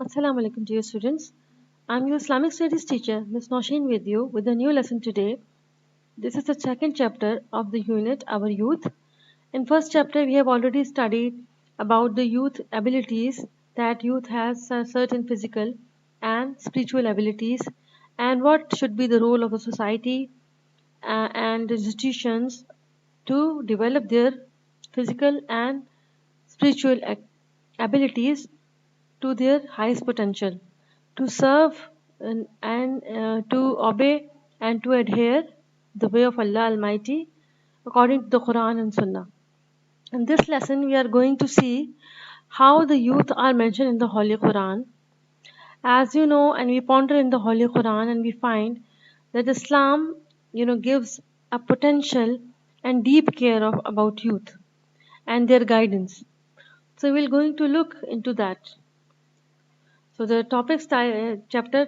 Assalamu alaikum dear students. I'm your Islamic studies teacher, Ms. Noshin with you with a new lesson today. This is the second chapter of the unit Our Youth. In first chapter we have already studied about the youth abilities that youth has certain physical and spiritual abilities and what should be the role of the society and institutions to develop their physical and spiritual abilities to their highest potential, to serve and to obey and to adhere the way of Allah Almighty according to the Quran and Sunnah. In this lesson, we are going to see how the youth are mentioned in the Holy Quran. As you know, and we ponder in the Holy Quran, and we find that Islam, gives a potential and deep care of about youth and their guidance. So we're going to look into that. So the chapter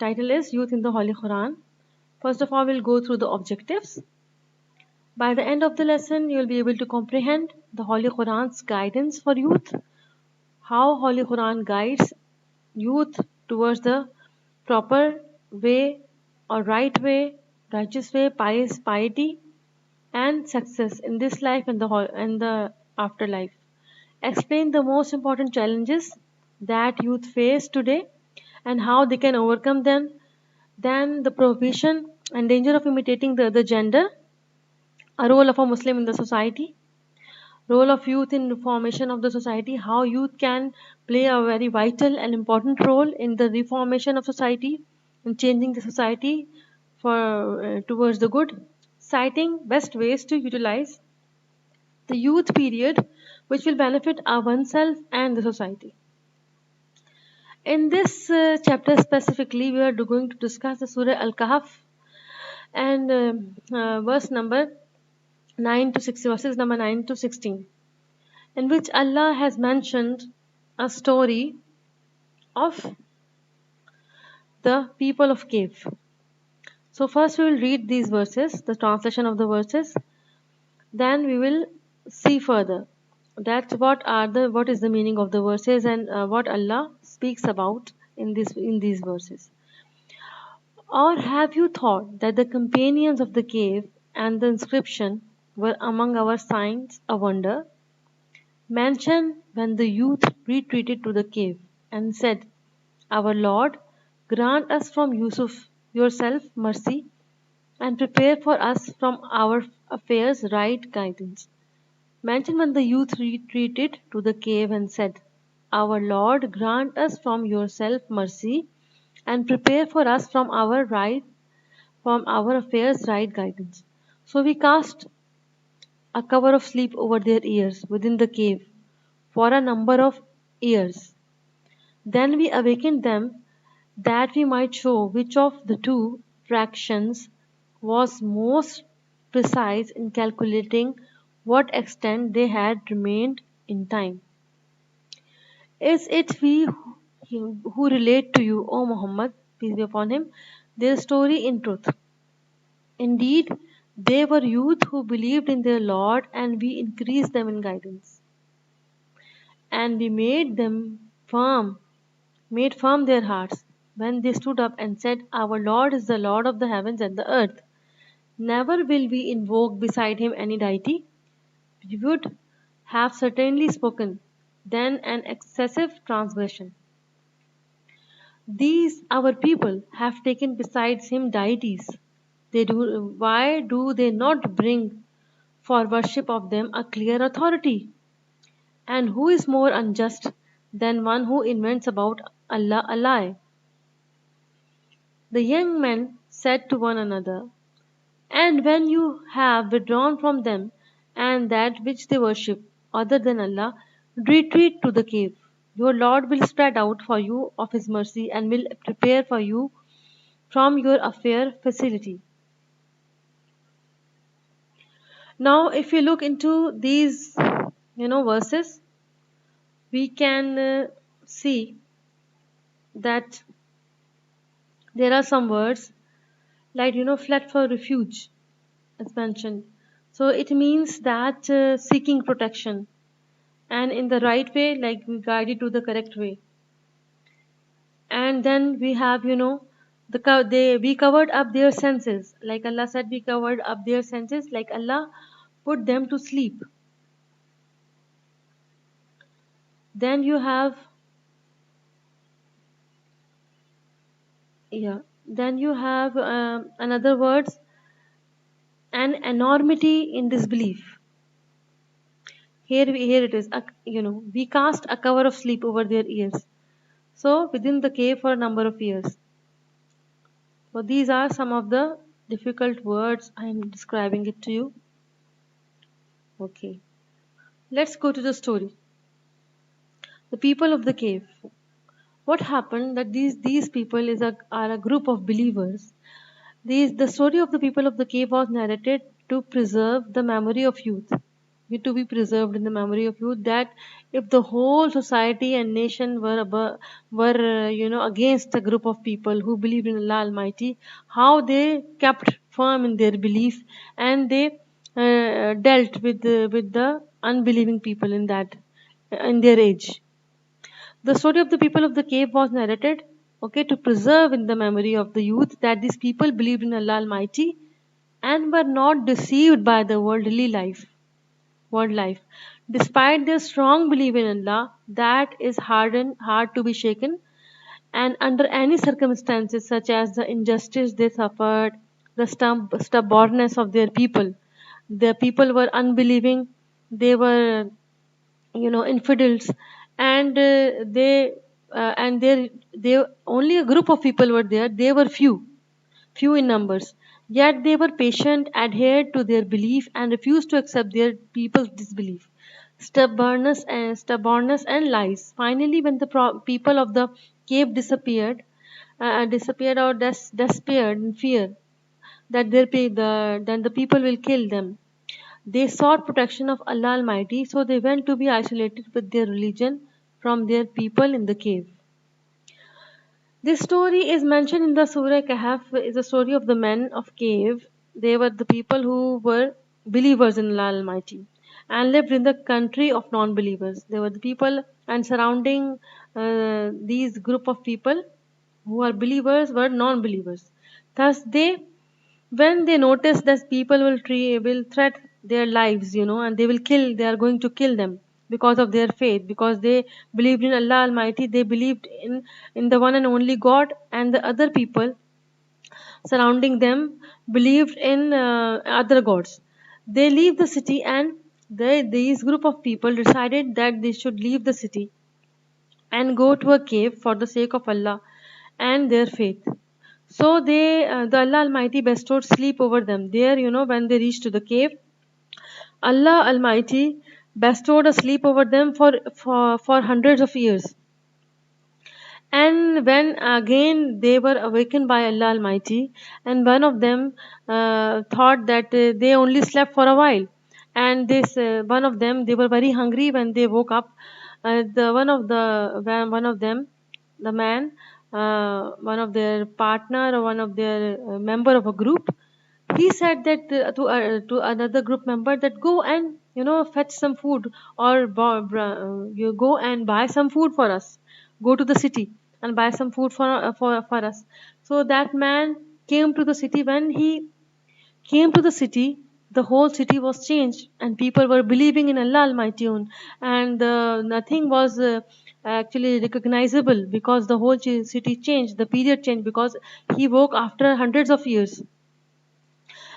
title is Youth in the Holy Quran. First of all, we'll go through the objectives. By the end of the lesson, you'll be able to comprehend the Holy Quran's guidance for youth, how Holy Quran guides youth towards the proper way or right way, righteous way, pious piety, and success in this life and the afterlife. Explain the most important challenges that youth face today and how they can overcome them. Then the prohibition and danger of imitating the other gender, a role of a Muslim in the society, role of youth in the formation of the society, how youth can play a very vital and important role in the reformation of society and changing the society for towards the good, citing best ways to utilize the youth period which will benefit oneself and the society. In this chapter specifically, we are going to discuss the Surah Al-Kahf and verse number 9 to 16, verses number 9 to 16, in which Allah has mentioned a story of the people of cave. So first we will read these verses, the translation of the verses, then we will see further that what is the meaning of the verses and what Allah speaks about in these verses. Or have you thought that the companions of the cave and the inscription were among our signs a wonder? Mention when the youth retreated to the cave and said, Our Lord, grant us from Yusuf yourself mercy and prepare for us from our affairs right guidance. Mention when the youth retreated to the cave and said, Our Lord, grant us from yourself mercy and prepare for us from our affairs right guidance. So we cast a cover of sleep over their ears within the cave for a number of years. Then we awakened them that we might show which of the two fractions was most precise in calculating what extent they had remained in time. Is it we who relate to you, O Muhammad, peace be upon him, their story in truth? Indeed, they were youth who believed in their Lord, and we increased them in guidance. And we made firm their hearts when they stood up and said, Our Lord is the Lord of the heavens and the earth. Never will we invoke beside him any deity. We would have certainly spoken then an excessive transgression. These our people have taken besides him deities. Why do they not bring for worship of them a clear authority? And who is more unjust than one who invents about Allah a lie? The young men said to one another, And when you have withdrawn from them and that which they worship other than Allah, retreat to the cave. Your Lord will spread out for you of His mercy and will prepare for you from your affair facility. Now, if you look into these, verses, we can see that there are some words like, fled for refuge, as mentioned. So it means that seeking protection and in the right way, like we guided to the correct way. And then we have, we covered up their senses. Like Allah said, we covered up their senses, like Allah put them to sleep. Then you have, yeah, then you have another words, an enormity in disbelief. Here it is. We cast a cover of sleep over their ears. So within the cave for a number of years. So these are some of the difficult words. I am describing it to you. Okay. Let's go to the story. The people of the cave. What happened that these people are a group of believers. The story of the people of the cave was narrated to preserve the memory of youth. To be preserved in the memory of youth, that if the whole society and nation were against a group of people who believed in Allah Almighty, how they kept firm in their belief, and they dealt with the unbelieving people in their age. The story of the people of the cave was narrated, okay, to preserve in the memory of the youth that these people believed in Allah Almighty and were not deceived by the world life. Despite their strong belief in Allah, that is hard to be shaken, and under any circumstances, such as the injustice they suffered, the stubbornness of their people. Their people were unbelieving, they were infidels, and they only a group of people were there. They were few in numbers, yet they were patient, adhered to their belief, and refused to accept their people's disbelief, stubbornness and lies. Finally, when the people of the cave disappeared or despaired in fear that then the people will kill them, they sought protection of Allah Almighty, so they went to be isolated with their religion from their people in the cave. This story is mentioned in the Surah Kahf, is a story of the men of cave. They were the people who were believers in Allah Almighty and lived in the country of non-believers. They were the people, and surrounding these group of people who are believers were non-believers. Thus when they notice that people will threat their lives, and they are going to kill them because of their faith, because they believed in Allah Almighty, they believed in the one and only God, and the other people surrounding them believed in other gods. They leave the city, and these group of people decided that they should leave the city and go to a cave for the sake of Allah and their faith. So the Allah Almighty bestowed sleep over them. There, when they reached to the cave, Allah Almighty bestowed a sleep over them for hundreds of years. And when again they were awakened by Allah Almighty, and one of them thought that they only slept for a while, and this one of them, they were very hungry when they woke up. One of them, the man, one of their partner or one of their member of a group, he said that to another group member that go and fetch some food, or you go and buy some food for us, go to the city and buy some food for us. So that man came to the city. When he came to the city, the whole city was changed, and people were believing in Allah Almighty, and nothing was actually recognizable, because the whole city changed, the period changed, because he woke after hundreds of years.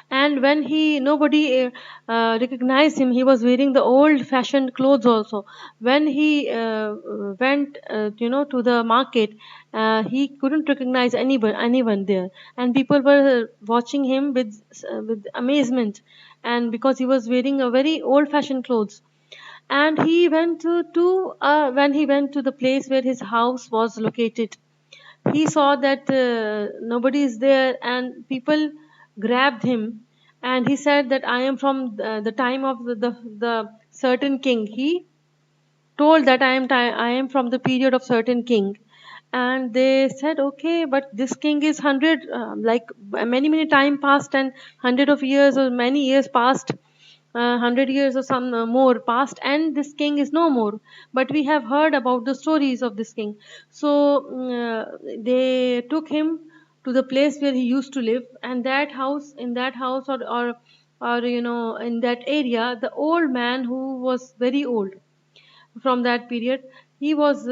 And when nobody recognized him, he was wearing the old fashioned clothes also. When he went to the market, he couldn't recognize anyone there, and people were watching him with amazement, and because he was wearing a very old fashioned clothes. And he went when he went to the place where his house was located, he saw that nobody is there, and people grabbed him, and he said that I am from the time of the certain king. He told that I am from the period of certain king. And they said, okay, but this king is 100, like many time passed, and 100 of years or many years passed, 100 years or some more past, and this king is no more. But we have heard about the stories of this king. So they took him to the place where he used to live, and that house, in that house, or in that area, the old man who was very old from that period, he was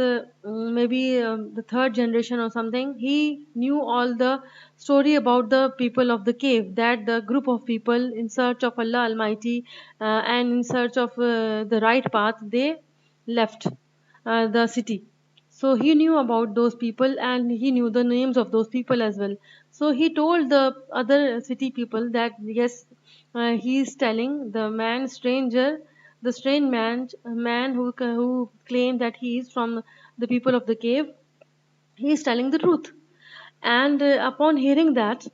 maybe the third generation or something. He knew all the story about the people of the cave, that the group of people in search of Allah Almighty, and in search of the right path, they left the city. So he knew about those people, and he knew the names of those people as well. So he told the other city people that yes, he is telling the man stranger, the strange man who claimed that he is from the people of the cave, he is telling the truth. And upon hearing that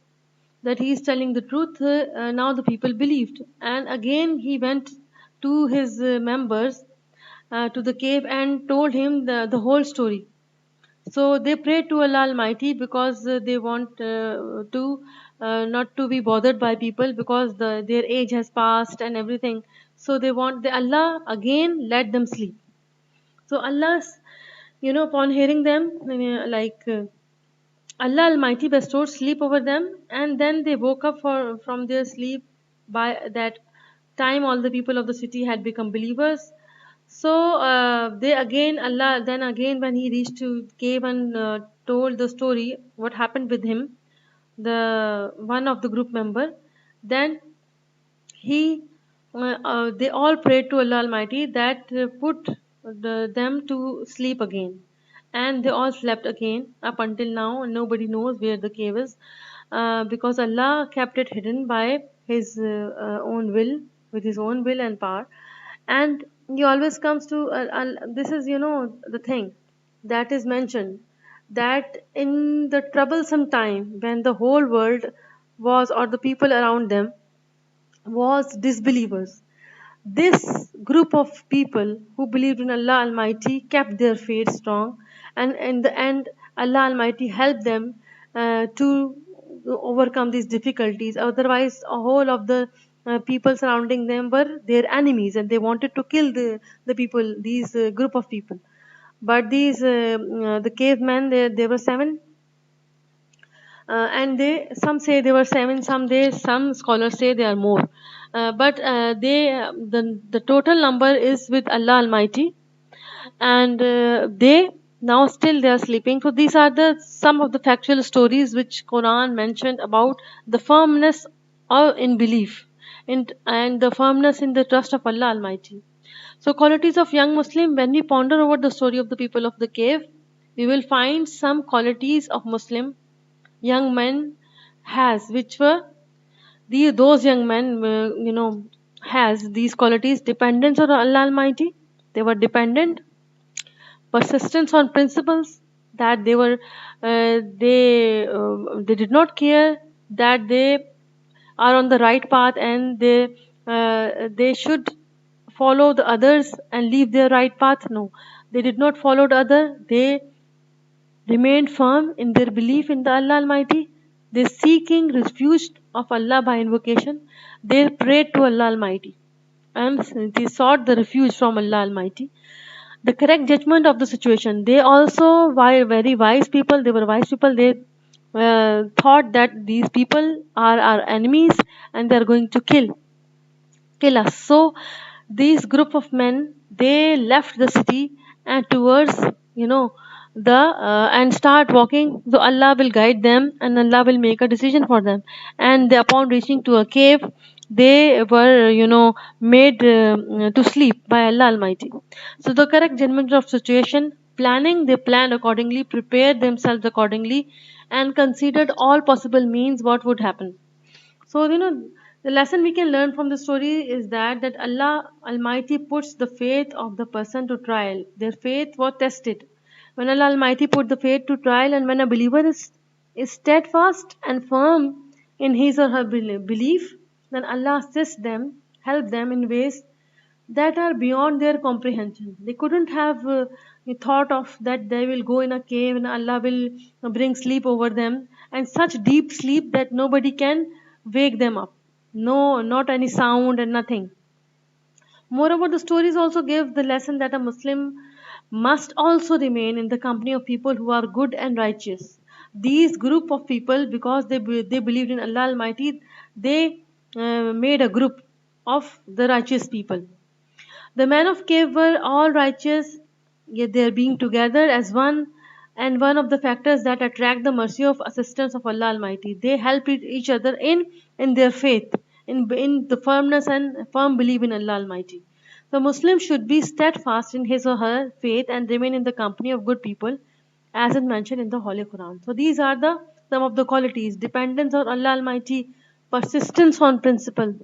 he is telling the truth, now the people believed. And again he went to his members, to the cave, and told him the whole story. So they pray to Allah Almighty because they want to not to be bothered by people, because their age has passed and everything. So they want the Allah again let them sleep. So Allah's, upon hearing them, Allah Almighty bestowed sleep over them, and then they woke up from their sleep. By that time, all the people of the city had become believers. So they again, Allah then again, when he reached to cave and told the story, what happened with him, the one of the group member, then he they all prayed to Allah Almighty that put them to sleep again, and they all slept again. Up until now, nobody knows where the cave is, because Allah kept it hidden by His own will, with His own will and power. And He always comes to this is the thing that is mentioned, that in the troublesome time when the whole world was, or the people around them was disbelievers, this group of people who believed in Allah Almighty kept their faith strong, and in the end, Allah Almighty helped them to overcome these difficulties. Otherwise, a whole of the people surrounding them were their enemies, and they wanted to kill the people, these group of people. But these the cavemen, there were seven, and they, some say they were seven, some scholars say they are more, but the total number is with Allah Almighty. And they, now still they are sleeping. So these are the some of the factual stories which Quran mentioned about the firmness in belief, and the firmness in the trust of Allah Almighty. So qualities of young Muslim, when we ponder over the story of the people of the cave, we will find some qualities of Muslim young men has, which were those young men, has these qualities: dependence on Allah Almighty. They were dependent, persistence on principles, that they did not care that they are on the right path, and they should follow the others and leave their right path. No, they did not follow the other. They remained firm in their belief in the Allah Almighty. They seeking refuge of Allah by invocation. They prayed to Allah Almighty, and they sought the refuge from Allah Almighty. The correct judgment of the situation. They also were very wise people. They were wise people. They thought that these people are our enemies, and they are going to kill us. So these group of men, they left the city and towards the and start walking. So Allah will guide them, and Allah will make a decision for them. And they, upon reaching to a cave, they were made to sleep by Allah Almighty. So the correct judgment of situation, planning, they planned accordingly, prepared themselves accordingly, and considered all possible means what would happen. So, the lesson we can learn from the story is that Allah Almighty puts the faith of the person to trial. Their faith was tested. When Allah Almighty put the faith to trial, and when a believer is steadfast and firm in his or her belief, then Allah assists them, help them in ways that are beyond their comprehension. They couldn't have thought of that they will go in a cave and Allah will bring sleep over them, and such deep sleep that nobody can wake them up. No, not any sound and nothing. Moreover, the stories also give the lesson that a Muslim must also remain in the company of people who are good and righteous. These group of people, because they believed in Allah Almighty, they made a group of the righteous people. The men of cave were all righteous, yet their being together as one, and one of the factors that attract the mercy of assistance of Allah Almighty. They help each other in their faith, in the firmness and firm belief in Allah Almighty. The Muslim should be steadfast in his or her faith and remain in the company of good people, as is mentioned in the Holy Quran. So these are the some of the qualities: dependence on Allah Almighty, persistence on principle,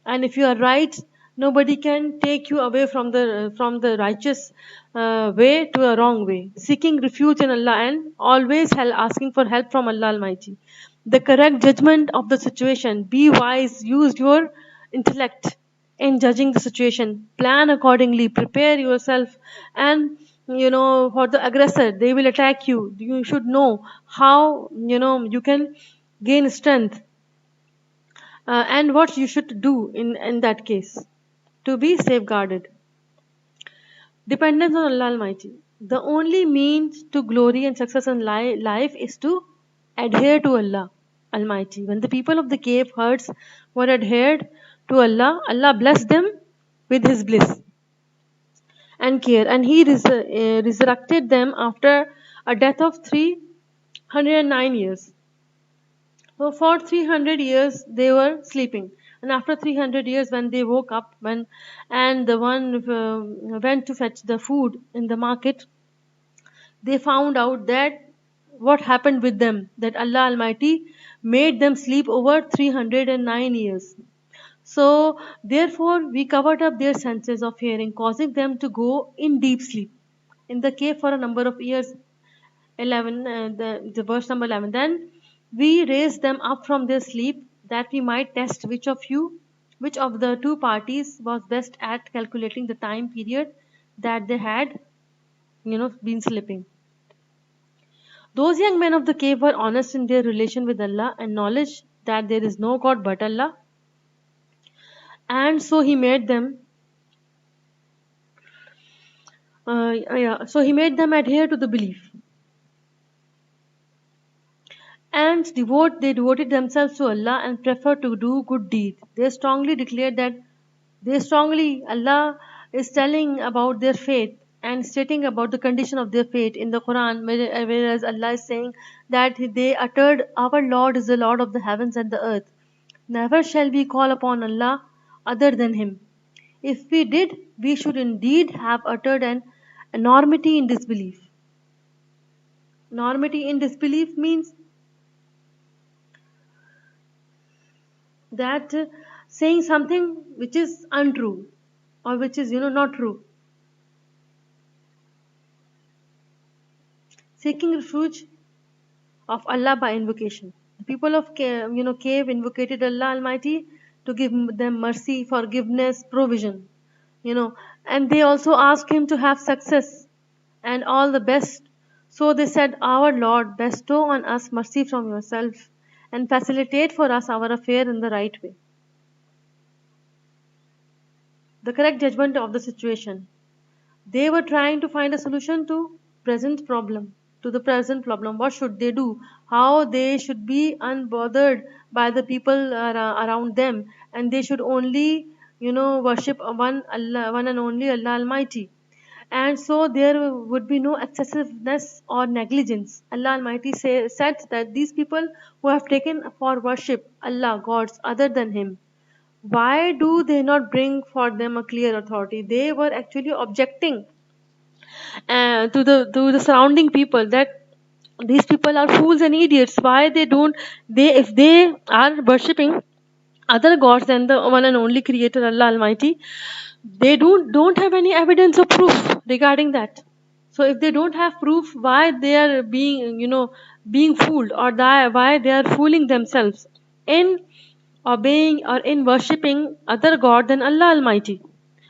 and if you are right, nobody can take you away from the righteous way to a wrong way. Seeking refuge in Allah and always asking for help from Allah Almighty. The correct judgment of the situation. Be wise. Use your intellect in judging the situation. Plan accordingly. Prepare yourself, and for the aggressor, they will attack you. You should know how you can gain strength, and what you should do in that case to be safeguarded. Dependence on Allah Almighty. The only means to glory and success in life is to adhere to Allah Almighty. When the people of the cave herds were adhered to Allah, Allah blessed them with His bliss and care, and He resurrected them after a death of 309 years. So for 300 years they were sleeping, and after 300 years, when they woke up, and the one went to fetch the food in the market, they found out that what happened with them, that Allah Almighty made them sleep over 309 years. So therefore we covered up their senses of hearing, causing them to go in deep sleep in the cave for a number of years. 11, the verse number 11. Then we raised them up from their sleep, that we might test which of the two parties was best at calculating the time period that they had been sleeping. Those young men of the cave were honest in their relation with Allah and knowledge that there is no God but Allah, and so He made them adhere to the belief, and they devoted themselves to Allah and preferred to do good deeds. They strongly declared that Allah is telling about their faith and stating about the condition of their faith in the Quran, whereas Allah is saying that they uttered, "Our Lord is the Lord of the heavens and the earth. Never shall we call upon Allah other than Him. If we did, we should indeed have uttered an enormity in disbelief." Enormity in disbelief means that saying something which is untrue, or which is not true. Seeking refuge of Allah by invocation. The people of cave invocated Allah Almighty to give them mercy, forgiveness, provision, and they also asked Him to have success and all the best. So they said, "Our Lord, bestow on us mercy from yourself and facilitate for us our affair in the right way." The correct judgment of the situation. They were trying to find a solution to the present problem. What should they do? How they should be unbothered by the people around them, and they should only worship one and only Allah Almighty. And so there would be no excessiveness or negligence. Allah Almighty said that these people who have taken for worship Allah gods other than Him, why do they not bring for them a clear authority? They were actually objecting to the surrounding people, that these people are fools and idiots. Why if they are worshipping other gods than the one and only Creator Allah Almighty, they don't have any evidence or proof regarding that. So if they don't have proof, why they are being fooled, or why they are fooling themselves in obeying or in worshipping other god than Allah Almighty?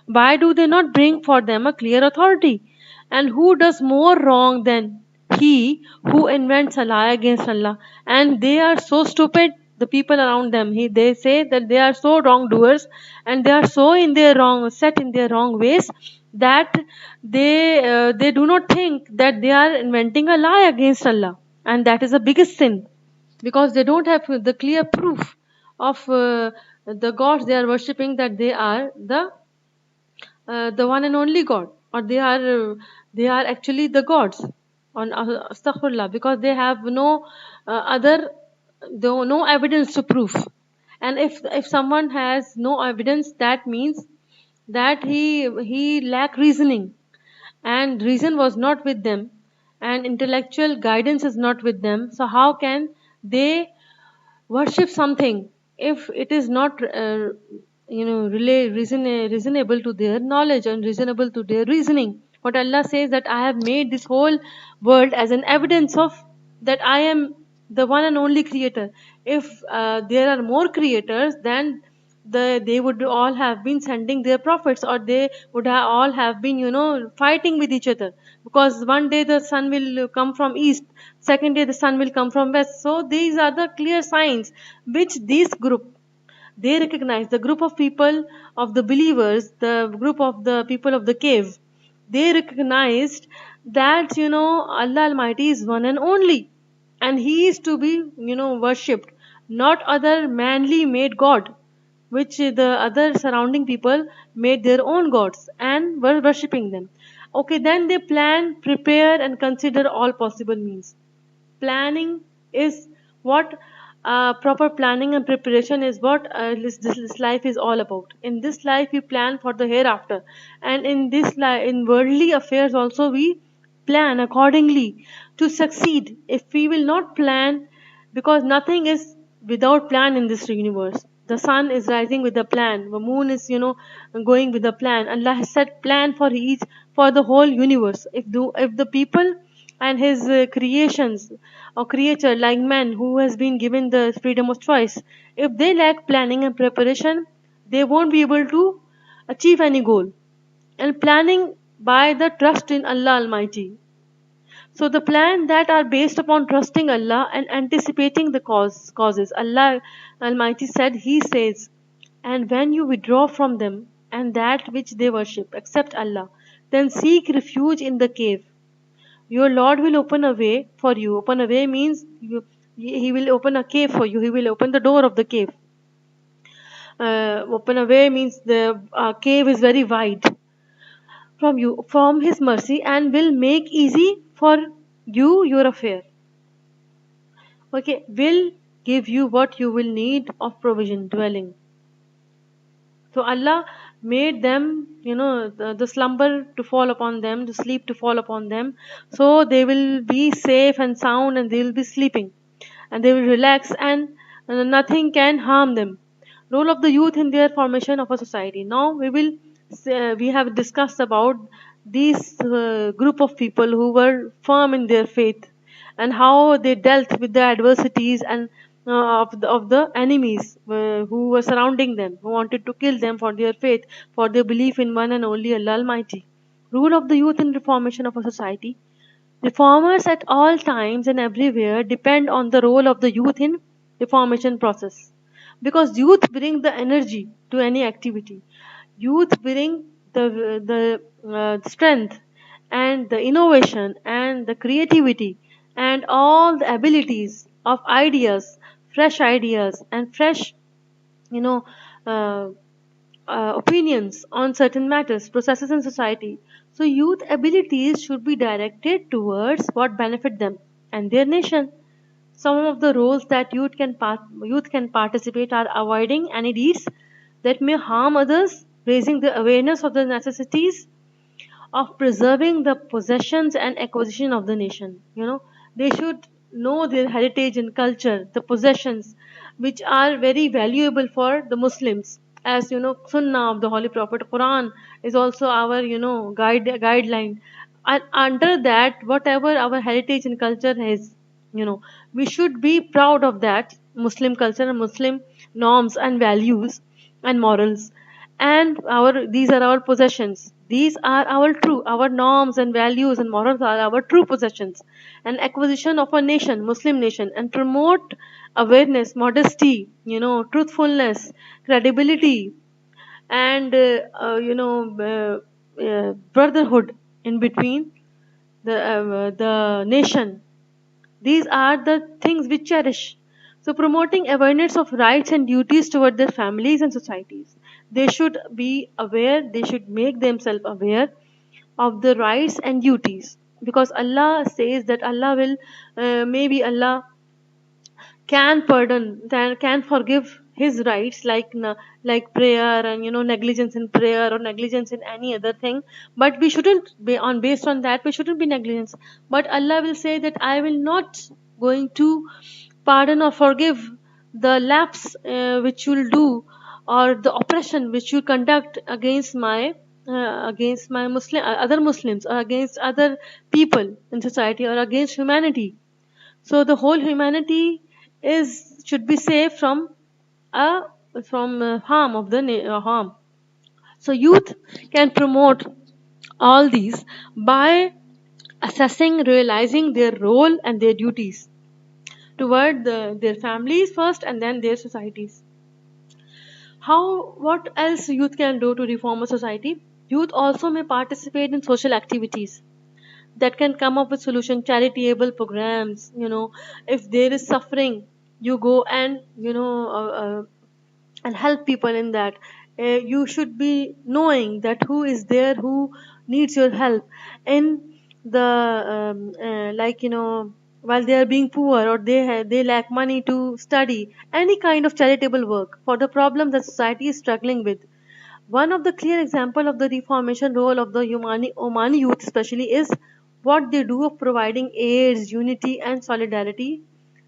Why do they not bring for them a clear authority? And who does more wrong than he who invents a lie against Allah? And they are so stupid, the people around them. They say that they are so wrongdoers, and they are so set in their wrong ways, that they do not think that they are inventing a lie against Allah, and that is the biggest sin, because they don't have the clear proof of the gods they are worshipping, that they are the one and only God, or they are actually the gods on astaghfirullah, because they have no other no evidence to prove. And if someone has no evidence, that means that he lack reasoning, and reason was not with them, and intellectual guidance is not with them. So how can they worship something if it is not reasonable to their knowledge and reasonable to their reasoning? What Allah says, that I have made this whole world as an evidence of that I am the one and only creator. If there are more creators, then they would all have been sending their prophets, or they would all have been fighting with each other, because one day the sun will come from east, second day the sun will come from west. So these are the clear signs which this group they recognize, the group of people of the believers, the group of the people of the cave. They recognized that Allah Almighty is one and only, and he is to be worshipped, not other manly made god, which the other surrounding people made their own gods and were worshipping them. Okay, then they plan, prepare, and consider all possible means. Planning is what proper planning and preparation is what this life is all about. In this life we plan for the hereafter, and in in worldly affairs also we plan accordingly to succeed. If we will not plan, because nothing is without plan in this universe. The sun is rising with a plan, the moon is going with a plan. Allah has set plan for each, for the whole universe. If the people and his creations or creature like man, who has been given the freedom of choice, if they lack planning and preparation, they won't be able to achieve any goal. And planning by the trust in Allah Almighty. So the plan that are based upon trusting Allah and anticipating the causes. Allah Almighty said, He says, and when you withdraw from them and that which they worship, except Allah, then seek refuge in the cave. Your Lord will open a way for you. Open a way means He will open a cave for you. He will open the door of the cave. Open a way means the cave is very wide from you, from His mercy, and will make easy for you your affair. Okay, will give you what you will need of provision, dwelling. So Allah made them, the slumber to fall upon them, the sleep to fall upon them. So they will be safe and sound, and they will be sleeping, and they will relax, and nothing can harm them. Role of the youth in their formation of a society. Now we have discussed about these group of people who were firm in their faith, and how they dealt with the adversities and of the enemies who were surrounding them, who wanted to kill them for their faith, for their belief in one and only Allah Almighty. Rule of the youth in reformation of a society. Reformers at all times and everywhere depend on the role of the youth in reformation process, because youth bring the energy to any activity. Youth bring the strength and the innovation and the creativity and all the abilities of ideas and fresh you know uh, opinions on certain matters, processes in society. So youth abilities should be directed towards what benefit them and their nation. Some of the roles that youth can participate are avoiding any deeds that may harm others, raising the awareness of the necessities of preserving the possessions and acquisition of the nation. They should know their heritage and culture, the possessions, which are very valuable for the Muslims. As Sunnah of the Holy Prophet, Quran is also our guideline. And under that, whatever our heritage and culture is, we should be proud of that Muslim culture and Muslim norms and values and morals. And these are our possessions, these are our norms and values and morals are our true possessions, and acquisition of a nation, Muslim nation, and promote awareness, modesty, truthfulness, credibility, and brotherhood in between the nation. These are the things we cherish. So, promoting awareness of rights and duties toward their families and societies. They should be aware, they should make themselves aware of the rights and duties. Because Allah says that Allah will, maybe Allah can pardon, can forgive his rights, like like prayer and negligence in prayer or negligence in any other thing. But we shouldn't be on based on that. We shouldn't be negligence. But Allah will say that I will not going to pardon or forgive the lapse which you'll do, or the oppression which you conduct against my Muslim other Muslims, or against other people in society, or against humanity. So the whole humanity is should be safe uh, from harm of the harm. So youth can promote all these by assessing, realizing their role and their duties toward their families first, and then their societies. What else youth can do to reform a society? Youth also may participate in social activities that can come up with solution, charitable programs. If there is suffering, you go and and help people in that. You should be knowing that who is there, who needs your help in the like while they are being poor, or they lack money to study. Any kind of charitable work for the problem that society is struggling with. One of the clear example of the reformation role of the Omani youth especially is what they do of providing aids, unity and solidarity,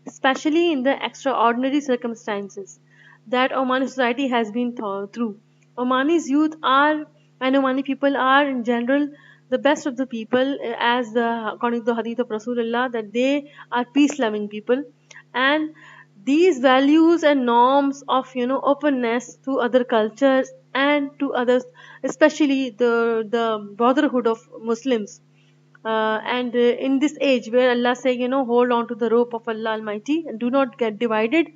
especially in the extraordinary circumstances that Omani society has been through. Omani's youth are, and Omani people are in general, the best of the people, as according to the hadith of Rasulullah, that they are peace loving people. And these values and norms of openness to other cultures and to others, especially the brotherhood of Muslims, and in this age where Allah say, hold on to the rope of Allah Almighty and do not get divided.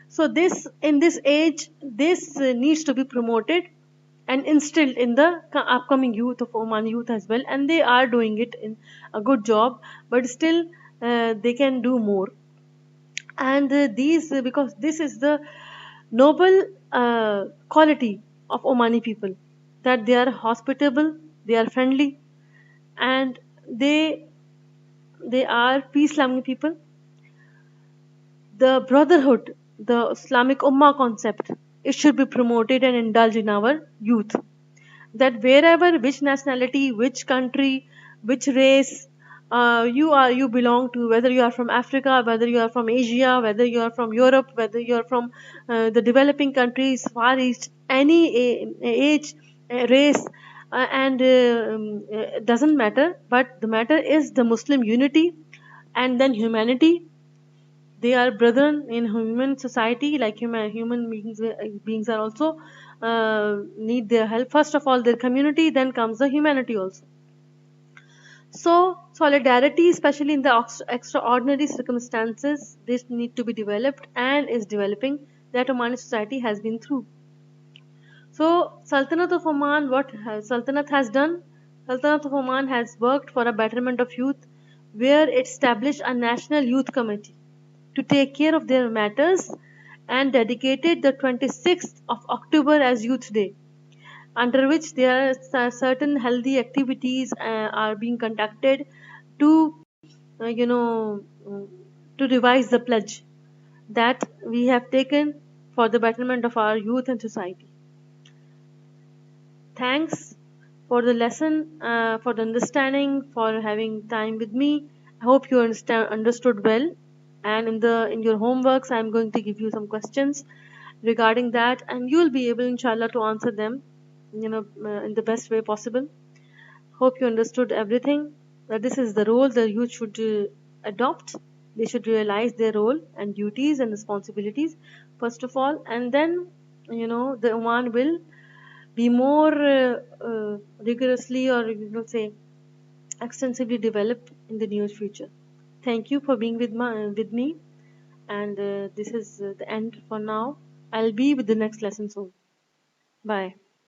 So this, in this age, this needs to be promoted and instilled in the upcoming youth of Oman youth as well, and they are doing it in a good job, but still they can do more. And these because this is the noble quality of Omani people, that they are hospitable, they are friendly, and they are peace loving people. The brotherhood, the Islamic Ummah concept, it should be promoted and indulged in our youth. That wherever, which nationality, which country, which race you belong to, whether you are from Africa, whether you are from Asia, whether you are from Europe, whether you are from the developing countries, Far East, any age, race, doesn't matter. But the matter is the Muslim unity, and then humanity. They are brethren in human society, like human beings are also need their help. First of all their community, then comes the humanity also. So solidarity, especially in the extraordinary circumstances, this need to be developed and is developing, that Omani society has been through. So Sultanate of Oman, what Sultanate has done? Sultanate of Oman has worked for a betterment of youth, where it established a national youth committee to take care of their matters, and dedicated the 26th of October as Youth Day, under which there are certain healthy activities are being conducted to, uh, you know, uh, to revise the pledge that we have taken for the betterment of our youth and society. Thanks for the lesson, for the understanding, for having time with me. I hope you understood well. And in your homeworks, I'm going to give you some questions regarding that, and you'll be able, inshallah, to answer them, in the best way possible. Hope you understood everything. That this is the role the youth should adopt. They should realize their role and duties and responsibilities first of all, and then the Oman will be more rigorously, or say extensively developed in the near future. Thank you for being with me, and this is the end for now. I'll be with the next lesson soon. Bye.